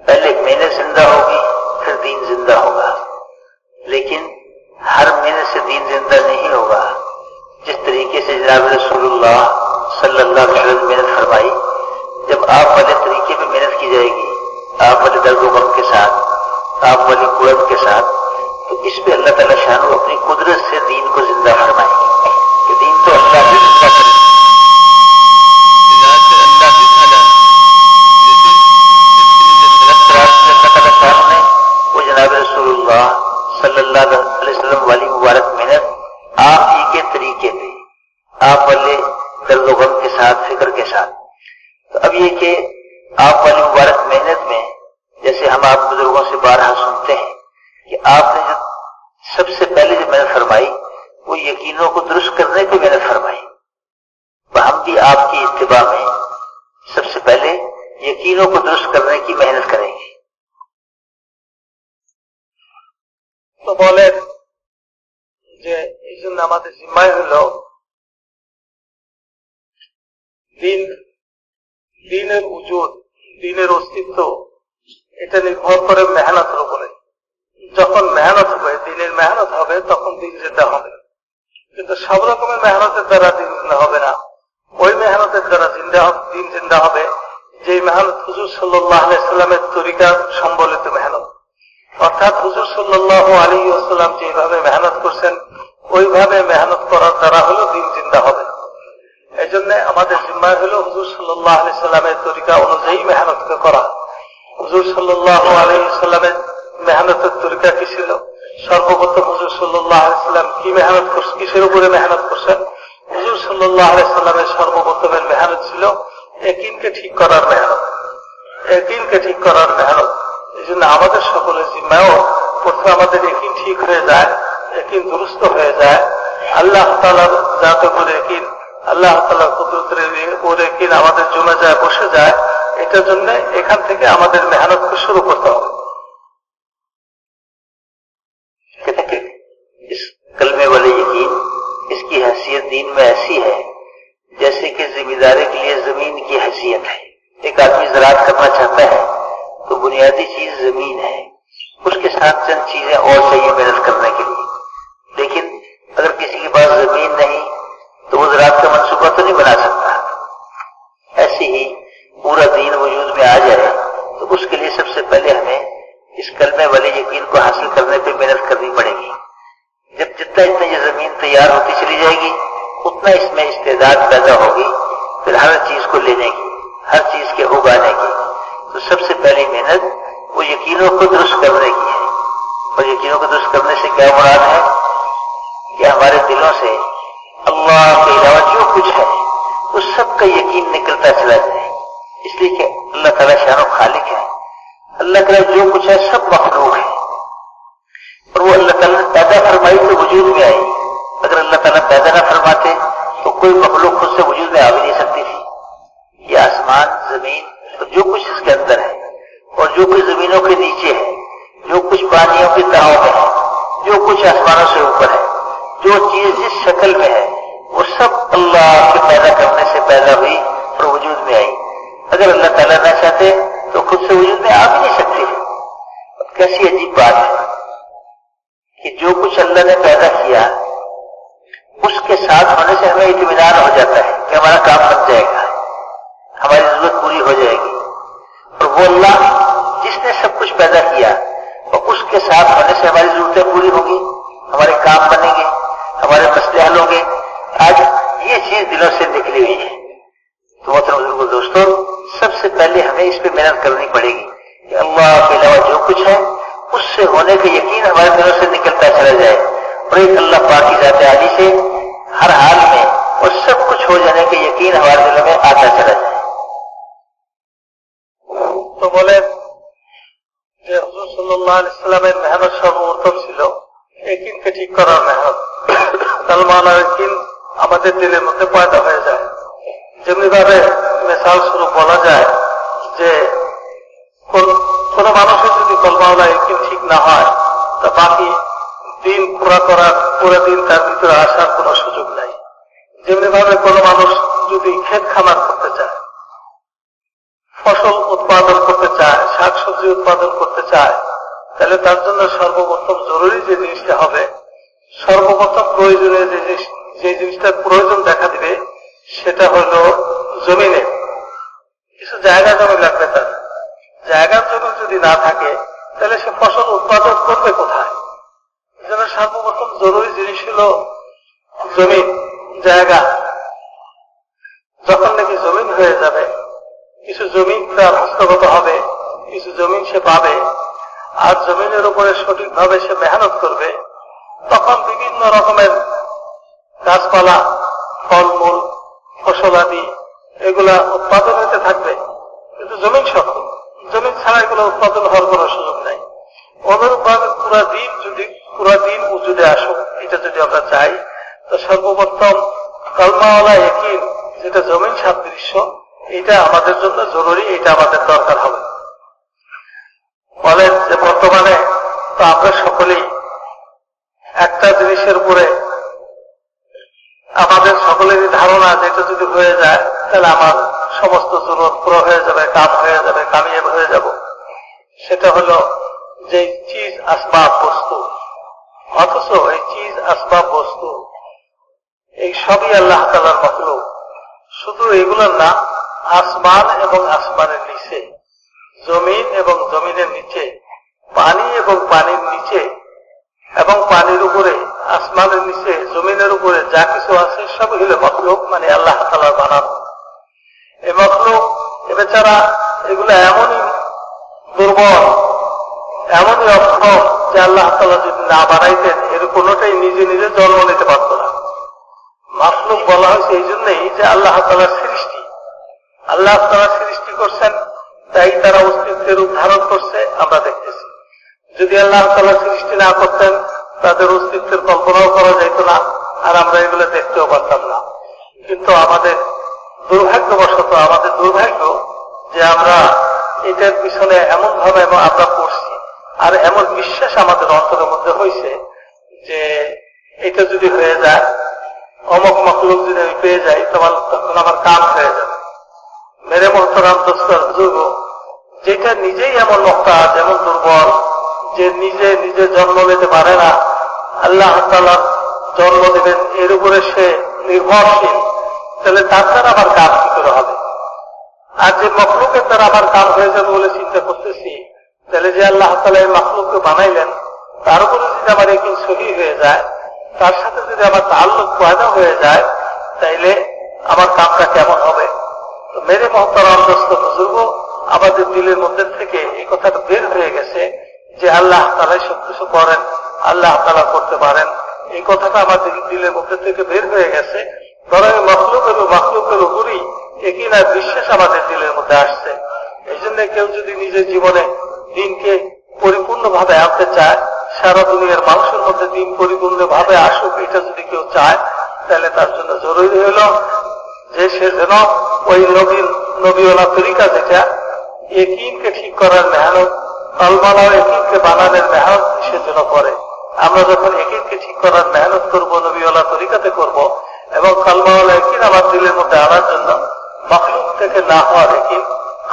پہلے محنت زندہ ہوگی پھر دین زندہ ہوگا، لیکن ہر محنت سے دین زندہ نہیں ہوگا۔ جس طریقے سے جناب رسول اللہ صلی اللہ علیہ وسلم محنت فرمائی، جب آپ والے طریقے پہ محنت کی جائے گی، آپ والے درد و غم کے ساتھ، آپ والی قوت کے ساتھ، تو اس پہ اللہ تعالیٰ شان اپنی قدرت سے دین کو زندہ فرمائیں گے کہ دین تو اللہ بھی زندہ کرے گا۔ جناب رسول اللہ صلی اللہ علیہ وسلم والی مبارک محنت آپ ہی کے طریقے پہ، آپ والے درد و غم کے ساتھ، فکر کے ساتھ۔ تو اب یہ کہ آپ والی مبارک محنت میں جیسے ہم آپ بزرگوں سے بارہا سنتے ہیں کہ آپ نے جو سب سے پہلے جو محنت فرمائی وہ یقینوں کو درست کرنے کی محنت فرمائی، تو ہم بھی آپ کی اتباع میں سب سے پہلے یقینوں کو درست کرنے کی محنت کریں گے۔ তো বলেন যে এই জন্য আমাদের জিম্মায় হলো দিনের উজুদ, দিনের অস্তিত্ব এটা নির্ভর করে মেহনতের উপরে। যখন মেহনত হবে, দিনের মেহনত হবে, তখন দিন জিন্দা হবে। কিন্তু সব রকমের মেহনতের দ্বারা দিন জিন্দা হবে না। ওই মেহনতের দ্বারা দিন জিন্দা হবে যে মেহনত হুজুর সাল্লাল্লাহু আলাইহি ওয়াসাল্লামের তরিকা সম্বলিত মেহনত। অর্থাৎ হুজুর সাল্লাল্লাহু আলাইহি ওয়াসাল্লাম যেভাবে মেহনত করছেন ওইভাবে মেহনত করার দ্বারা হলো দিন জিন্দা হবে। এই জন্য আমাদের জিম্মায় হলো হুজুর সাল্লাল্লাহু আলাইহি ওয়াসাল্লামের তরিকা অনুযায়ী মেহনত করা। হুজুর সাল্লাল্লাহু আলাইহি ওয়াসাল্লামের মেহনতের তরিকা কি ছিল? সর্বপ্রথম হুজুর সাল্লাল্লাহু আলাইহি ওয়াসাল্লাম কি মেহনত করছেন, কিসের উপরে মেহনত করছেন? হুজুর সাল্লাল্লাহু আলাইহি ওয়াসাল্লামের সর্বপ্রথমের মেহনত ছিল ইয়াকিনকে ঠিক করার মেহনত, ইয়াকিনকে ঠিক করার মেহনত। এই জন্য আমাদের সকলের জিম্মায়ও প্রথমে আমাদের ইয়াকিন ঠিক হয়ে যায়, ইয়াকিন দুরুস্ত হয়ে যায়, আল্লাহ তাআলার জাতের উপরে ইয়াকিন, আল্লাহ তাআলার কুদরতের উপরে ইয়াকিন আমাদের জমে যায়, বসে যায়। এটার জন্য এখান থেকে আমাদের মেহনতকে শুরু করতে হবে। اس کلمے والے یقین اس کی حیثیت دین میں ایسی ہے جیسے کہ ذمہ داری کے لیے زمین کی حیثیت ہے۔ ایک آدمی زراعت کرنا چاہتا ہے تو بنیادی چیز زمین ہے، اس کے ساتھ چند چیزیں اور چاہیے محنت کرنے کے لیے، لیکن اگر کسی کے پاس زمین نہیں تو وہ زراعت کا منصوبہ تو نہیں بنا سکتا۔ ایسے ہی پورا دین وجود میں آ جائے تو اس کے لیے سب سے پہلے ہمیں اس کلمے والے یقین کو حاصل کرنے پہ محنت کرنی پڑے گی۔ جب جتنا یہ زمین تیار ہوتی چلی جائے گی اتنا اس میں استعداد پیدا ہوگی پھر ہر چیز کو لینے کی، ہر چیز کے اگانے کی۔ تو سب سے پہلی محنت وہ یقینوں کو درست کرنے کی ہے، اور یقینوں کو درست کرنے سے کیا مراد ہے کہ ہمارے دلوں سے اللہ کے علاوہ جو کچھ ہے اس سب کا یقین نکلتا چلا جائے، اس لیے کہ اللہ تعالیٰ شان و خالق ہے، اللہ تعالیٰ جو کچھ ہے سب مخلوق ہے، اور وہ اللہ تعالیٰ نے پیدا فرمائی تو وجود میں آئی۔ اگر اللہ تعالیٰ پیدا نہ فرماتے تو کوئی مخلوق خود سے وجود میں آ بھی نہیں سکتی تھی۔ یہ آسمان، زمین اور جو کچھ اس کے اندر ہے، اور جو کچھ زمینوں کے نیچے ہے، جو کچھ پانیوں کی تہوں میں ہے، جو کچھ آسمانوں سے اوپر ہے، جو چیز جس شکل میں ہے وہ سب اللہ کے پیدا کرنے سے پیدا ہوئی اور وجود میں آئی۔ اگر اللہ تعالیٰ نہ چاہتے تو خود سے وجود میں آ بھی نہیں سکتی تھی۔ کیسی عجیب بات ہے کہ جو کچھ اللہ نے پیدا کیا اس کے ساتھ ہونے سے ہمیں اطمینان ہو جاتا ہے کہ ہمارا کام بن جائے گا، ہماری ضرورت پوری ہو جائے گی۔ اور وہ اللہ جس نے سب کچھ پیدا کیا اور اس کے ساتھ ہونے سے ہماری ضرورتیں پوری ہوں گی، ہمارے کام بنیں گے، ہمارے مسئلے حل ہوں گے۔ آج یہ چیز دلوں سے نکلی ہوئی ہے۔ تو محترم بزرگوں، دوستوں، سب سے پہلے ہمیں اس پہ محنت کرنی پڑے گی کہ اللہ کے علاوہ جو کچھ ہے اس سے ہونے کا یقین ہمارے دلوں سے نکلتا چلا جائے، اور ایک اللہ پاک کی ذات عالی سے ہر حال میں اور سب کچھ ہو جانے کا یقین ہمارے دلوں میں آتا چلا جائے۔ তো বলেন যে হুজুর সাল্লাল্লাহু আলাইহি ওয়াসাল্লামের মেহনত সর্বপ্রথম ছিল ইয়াকিনকে ঠিক করার মেহনত। সালমান আর ইয়াকিন আমাদের দিলের মধ্যে পয়দা হয়ে যায়। যেমনি ভাবে মিসাল স্বরূপ বলা যায় যে কোন মানুষের যদি কলমাওয়ালা ইয়াকিন ঠিক না হয় তা বাকি দিন পুরো দিন তার ভিতরে আসার কোনো সুযোগ নাই। যেমনি ভাবে কোনো মানুষ যদি ক্ষেত খামার করতে চায়, ফসল উৎপাদন করতে চায়, শাকসবজি উৎপাদন করতে চায়, তাহলে তার জন্য সর্বপ্রথম জরুরি যে জিনিসটা হবে, সর্বপ্রথম প্রয়োজনীয় যে জিনিসটার প্রয়োজন দেখা দিবে সেটা হলো জমিনে কিছু জায়গা জমি লাগবে। তার জায়গা জমি যদি না থাকে তাহলে সে ফসল উৎপাদন করবে কোথায়? যেন সর্বপ্রথম জরুরি জিনিস হলো জমিন, জায়গা। যখন নাকি জমিন হয়ে যাবে, কিছু জমিন তার হস্তগত হবে, কিছু জমিন সে পাবে, আর জমিনের উপরে সঠিকভাবে সে মেহনত করবে, তখন বিভিন্ন রকমের গাছপালা, ফলমূল, ফসলাদি এগুলা উৎপাদন হতে থাকবে। কিন্তু জমিন শক্ত, জমিন ছাড়া এগুলো উৎপাদন হওয়ার কোন সুযোগ নাই। অনুরূপভাবে পুরা দিন উজুদে আসুক, এটা যদি আমরা চাই, তো সর্বপ্রথম কলমাওয়ালা ইয়াকিন, যেটা জমিন সাদৃশ্য, এটা আমাদের জন্য জরুরি, এটা আমাদের দরকার হবে। বলেন যে বর্তমানে তো আমরা সকলেই একটা জিনিসের উপরে আমাদের সকলেরই ধারণা, যেটা যদি হয়ে যায় তাহলে আমার সমস্ত জরুরত পুরো হয়ে যাবে, কাম হয়ে যাবে, কামিয়াব হয়ে যাব। সেটা হলো যে চিজ আসবাব বস্তু। অথচ এই চিজ আসবাব বস্তু এই সবই আল্লাহ তাআলার মাখলুক। শুধু এগুলোর না, আসমান এবং আসমানের নিচে, জমিন এবং জমিনের নিচে, পানি এবং পানির নিচে, এবং পানির উপরে, আসমানের নিচে, জমিনের উপরে যা কিছু আছে সবই হলো মাখলুক, মানে আল্লাহ তাআলার বানানো। এই মাখলুক, এ বেচারা এগুলো এমনই দুর্বল, এমনই অক্ষম যে আল্লাহ তাআলা যদি না বানাইতেন এর কোনোটাই নিজে নিজে জন্ম নিতে পারত না। মাখলুক বলা হয়েছে এই জন্যই যে আল্লাহ তাআলার সৃষ্টি, আল্লাহ তাআলা সৃষ্টি করছেন, তাই তারা অস্তিত্বের রূপ ধারণ করছে, আমরা দেখতেছি। যদি আল্লাহ তাআলা সৃষ্টি না করতেন তাদের অস্তিত্বের কল্পনাও করা যেত না, আর আমরা এগুলো দেখতেও পারতাম না। কিন্তু আমাদের দুর্ভাগ্যবশত, আমাদের দুর্ভাগ্য যে আমরা এটার পিছনে এমন ভাবে আমরা পড়ছি, আর এমন বিশ্বাস আমাদের অন্তরের মধ্যে হয়েছে যে এটা যদি হয়ে যায়, অমক মাখলুক যদি আমি পেয়ে যাই, তখন আমার কাম হয়ে যাবে। মেরে মোহতারাম দোস্তর বুজুর্গ, যেটা নিজেই এমন মহতাজ, এমন দুর্বল, যে নিজে নিজে জন্ম নিতে পারে না, আল্লাহ তাআলা জন্ম দেবেন এর উপরে সে নির্ভরশীল, তাহলে তার দ্বারা আমার কাম কি করে হবে? আর যে মখলুকের দ্বারা আমার কাম হয়ে যাবে বলে চিন্তা করতেছি, তাহলে যে আল্লাহ তাআলা এই মখলুককে বানাইলেন, তার উপরে যদি আমার একদিন সহি হয়ে যায়, তার সাথে যদি আমার তাল্লুক পয়দা হয়ে যায়, তাইলে আমার কামটা কেমন হবে? তো মেরে মোহতারাম দোস্ত বুজুর্গ, আমাদের দিলের মধ্যে থেকে এই কথাটা বের হয়ে গেছে যে আল্লাহ তাআলাই সব কিছু করেন, আল্লাহ তাআলা করতে পারেন, এই কথাটা আমাদের দিলের মধ্যে থেকে বের হয়ে গেছে। বরং মাখলুকের উপরই একই না বিশ্বাস আমাদের দিলের মধ্যে আসছে। এই জন্য কেউ যদি নিজের জীবনে দিনকে পরিপূর্ণভাবে আনতে চায়, সারা দুনিয়ার মানুষের মধ্যে দিন পরিপূর্ণভাবে আসুক, এটা যদি কেউ চায়, তাহলে তার জন্য জরুরি হল যে সে যেন ওই নবীওয়ালা তরিকা, যেটা ইয়াকিনকে ঠিক করার মেহনত, কলমাওয়ালা ইয়াকিনকে বানানোর মেহনত সে যেন করে। আমরা যখন ইয়াকিনকে ঠিক করার মেহনত করব, নবীওয়ালা তরিকাতে করব, এবং কলমাওয়ালা ইয়াকিন আমার দিলের মধ্যে আনার জন্য, মাখলুক থেকে না হওয়ার ইয়াকিন,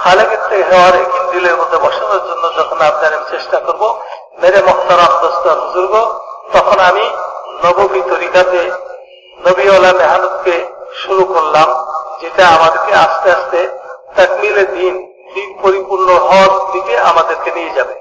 খালেকের থেকে হওয়ার ইয়াকিন দিলের মধ্যে বসানোর জন্য যখন আপনার আমি চেষ্টা করব, মেরে মোহতারাম দোস্ত বুজুর্গ, তখন আমি নববী তরিকাতে নবীওয়ালা মেহনতকে শুরু করলাম, যেটা আমাদেরকে আস্তে আস্তে তাকমিলে দিন পরিপূর্ণ হওয়ার দিকে আমাদেরকে নিয়ে যাবে।